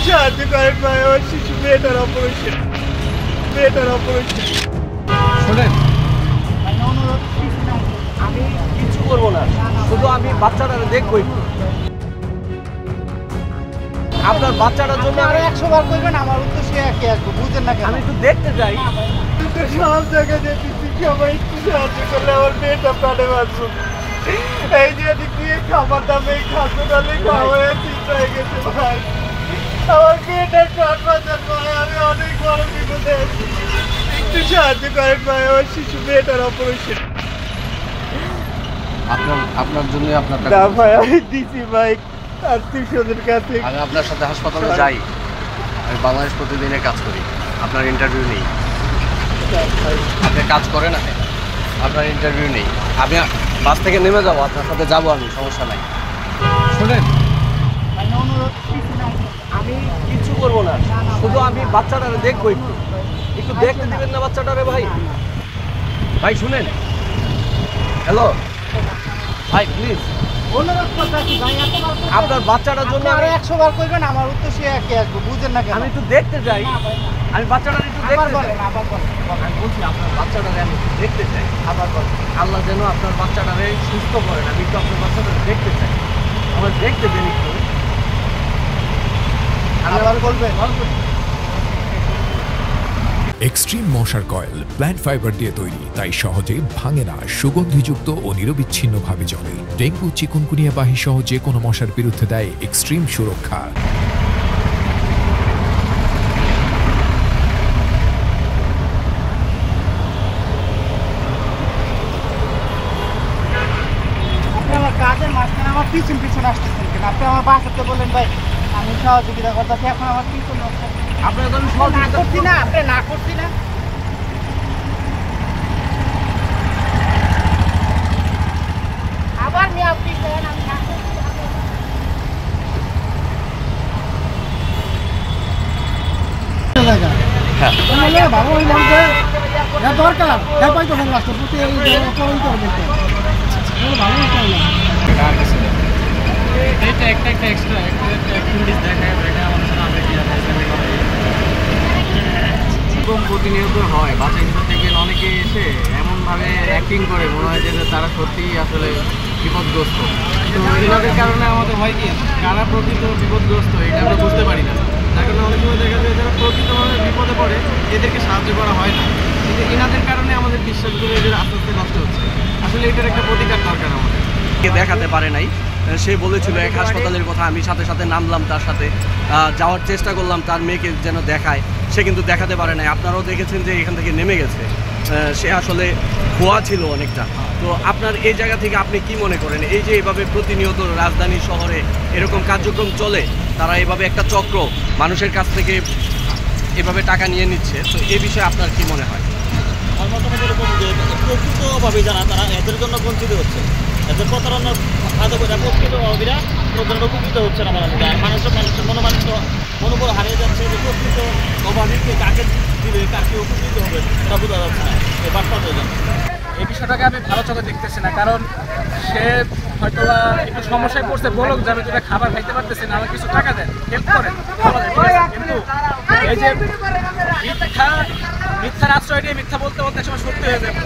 সাহায্য করেন ভাই, আমার শিশু মেয়েটার অপারেশন। শোনেন, আমি কিছু করবো না, শুধু আমি বাচ্চাটা দেখবো একটু। আপনার বাচ্চাটার জন্য আরো 100 বার করবেন, আমার উত্তর সে একই আসবো, বুঝেন না কেন? আমি একটু দেখতে চাই। সব জায়গায় যেতেছি, সবাই একটু সাহায্য করলে আমার মেয়েটা প্রাণে বাঁচুক। এই যে এদিক দিয়ে খাবার দামে খাদ্য ডালে খাওয়া ঠিক হয়ে গেছে ভাই। আমার মেয়েটার প্রাণ বাঁচান ভাই, আমি অনেক বড় বিপদে আছি। একটু সাহায্য করেন ভাই, আমার শিশু মেয়েটার অপারেশন। আপনার জন্য আপনার না ভাই, আমি দিছি ভাই আত্মীয় স্বজনের কাছে। আমি আপনার সাথে হাসপাতালে যাই। আমি বাংলাদেশ প্রতিদিনে কাজ করি, আপনার ইন্টারভিউ নেই। আপনি কাজ করেন না, আপনার ইন্টারভিউ নেই। আমি বাস থেকে নেমে যাবো, আপনার সাথে যাবো, আমি সমস্যা নাই। শোনেন, আমি কিছু করবো না, শুধু আমি বাচ্চাটারে দেখবো একটু। একটু দেখতে দিবেন না বাচ্চাটারে ভাই? ভাই শুনেন, হ্যালো ভাই, প্লিজ অনুরোধ করতেছি ভাই, আপনার বাচ্চাটার জন্য আরো 100 বার করবেন, আমার উত্তর সে একই আসবো, বুঝেন না কেন? আমি একটু দেখতে চাই। আমি বাচ্চাটার একটু আবার দেখতে চাই। বলেন, আবার বলেন। আমি বলছি আপনার বাচ্চাটারে আমি একটু দেখতে চাই। আবার বলেন, আল্লাহ যেন আপনার বাচ্চাটারে সুস্থ করেন। আমি একটু আপনার বাচ্চাটারে দেখতে চাই, আমার দেখতে দেন একটু। আবার বলবেন। এক্সট্রিম মশার কয়েল প্ল্যান্ট ফাইবার দিয়ে তৈরি, তাই সহজে ভাঙে না, সুগন্ধিযুক্ত ও নিরবিচ্ছিন্নভাবে জ্বলে। ডেঙ্গু, চিকুনগুনিয়া বাহি সহ যে কোনো মশার বিরুদ্ধে দেয় এক্সট্রিম সুরক্ষা। আমার কাজের মাঝখানে আমার পিছন আসতেছেন কেন? আপনি আমার বাসাতে বললেন ভাই আমি সহযোগিতা করতেছি, এখন আমার পিছন আপনার তো আমি না করছি না, আপনি না করছি না। আবার মেয়ে আপনি করেন, আমি না করছি না। ভালো হইলাম যে দরকার হেপাই তো রাষ্ট্রপতি এই ভালো এটা একটা এক্সট্রা অ্যাক্টিভিটিস দেখায়, এটা আমাদের সাথে আমরা কি এরকম প্রতিনিয়ত হয়। বাচ্চা ভিতর থেকে অনেকে এসে এমনভাবে অ্যাক্টিং করে মনে হয় যে তারা সত্যিই আসলে বিপদগ্রস্ত। তো এনাদের কারণে আমাদের হয় কি, কারা প্রকৃত বিপদগ্রস্ত এটা আমরা বুঝতে পারি না। তার কারণে অনেক সময় দেখা যায় যারা প্রকৃতভাবে বিপদে পড়ে এদেরকে সাহায্য করা হয় না, কিন্তু এনাদের কারণে আমাদের বিশ্বাসগুলো এদের আস্তে আস্তে নষ্ট হচ্ছে। আসলে এটার একটা প্রতিকার দরকার আমাদের। দেখাতে পারে নাই, সে বলেছিল এক হাসপাতালের কথা। আমি সাথে সাথে নামলাম, তার সাথে যাওয়ার চেষ্টা করলাম তার মেয়েকে যেন দেখায়, সে কিন্তু দেখাতে পারে নাই। আপনারাও দেখেছেন যে এখান থেকে নেমে গেছে, সে আসলে খোয়া ছিল অনেকটা। তো আপনার এই জায়গা থেকে আপনি কি মনে করেন, এই যে এভাবে প্রতিনিয়ত রাজধানী শহরে এরকম কার্যক্রম চলে, তারা এভাবে একটা চক্র মানুষের কাছ থেকে এভাবে টাকা নিয়ে নিচ্ছে, তো এই বিষয়ে আপনার কি মনে হয়? আমার মতামত এরকম যে প্রকৃতভাবে যারা তারা এদের জন্য বঞ্চিত হচ্ছে, এদের প্রতারণার ফাঁদে করে প্রকৃতভাবীরা প্রতারণা উপকৃত হচ্ছে না মানুষ। আর মানুষের মনোবল হারিয়ে যাচ্ছে যে প্রকৃত অভাবীকে কাকে দিবে, কাকে উপকৃত হবে এটা বোঝা যাচ্ছে না এই বার্তা জন্য। এই বিষয়টাকে আমি ভালো চোখে দেখতেছি না, কারণ সে হয়তো একটু সমস্যায় পড়ছে, বলুক যে আমি তোরা খাবার খাইতে পারতেছি না, আমার কিছু টাকা দেন, হেল্প করেন, কিন্তু এই যে মিথ্যার আশ্রয় নিয়ে মিথ্যা বলতে বলতে সময় সত্যি হয়ে যাবে।